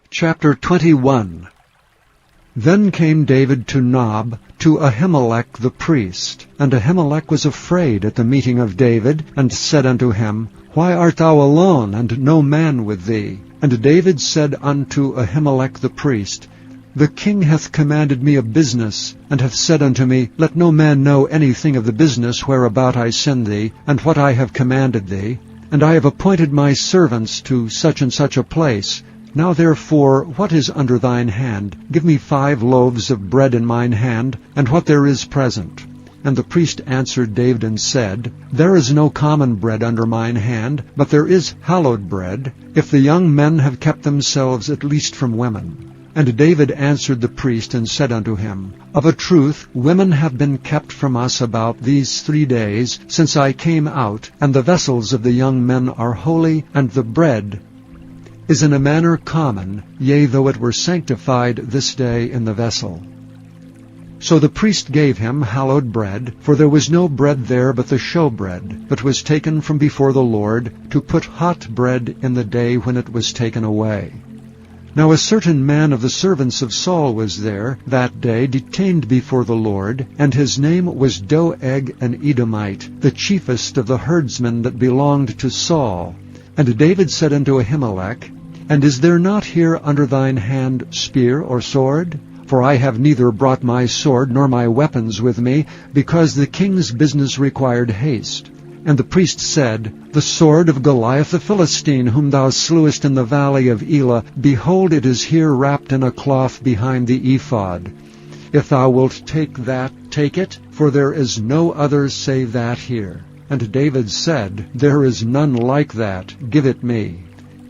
Chapter 21. Then came David to Nob, to Ahimelech the priest. And Ahimelech was afraid at the meeting of David, and said unto him, Why art thou alone, and no man with thee? And David said unto Ahimelech the priest, The king hath commanded me a business, and hath said unto me, Let no man know anything of the business whereabout I send thee, and what I have commanded thee. And I have appointed my servants to such and such a place. Now therefore, what is under thine hand? Give me 5 loaves of bread in mine hand, and what there is present. And the priest answered David and said, There is no common bread under mine hand, but there is hallowed bread, if the young men have kept themselves at least from women. And David answered the priest and said unto him, Of a truth, women have been kept from us about these 3 days, since I came out, and the vessels of the young men are holy, and the bread is in a manner common, yea, though it were sanctified this day in the vessel. So the priest gave him hallowed bread, for there was no bread there but the showbread, but was taken from before the Lord, to put hot bread in the day when it was taken away. Now a certain man of the servants of Saul was there that day, detained before the Lord, and his name was Doeg an Edomite, the chiefest of the herdsmen that belonged to Saul. And David said unto Ahimelech, And is there not here under thine hand spear or sword? For I have neither brought my sword nor my weapons with me, because the king's business required haste. And the priest said, The sword of Goliath the Philistine, whom thou slewest in the valley of Elah, behold, it is here wrapped in a cloth behind the ephod. If thou wilt take that, take it, for there is no other save that here. And David said, There is none like that, give it me.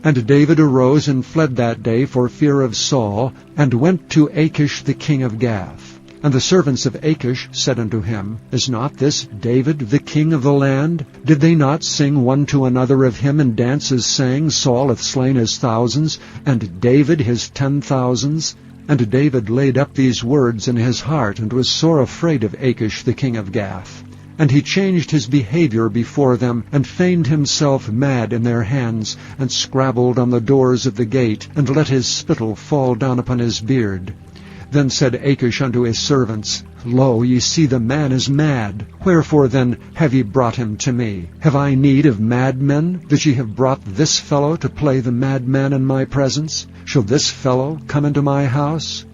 And David arose and fled that day for fear of Saul, and went to Achish the king of Gath. And the servants of Achish said unto him, Is not this David the king of the land? Did they not sing one to another of him in dances, saying, Saul hath slain his thousands, and David his 10,000s? And David laid up these words in his heart, and was sore afraid of Achish the king of Gath. And he changed his behavior before them, and feigned himself mad in their hands, and scrabbled on the doors of the gate, and let his spittle fall down upon his beard. Then said Achish unto his servants, Lo, ye see the man is mad. Wherefore then have ye brought him to me? Have I need of madmen, that ye have brought this fellow to play the madman in my presence? Shall this fellow come into my house?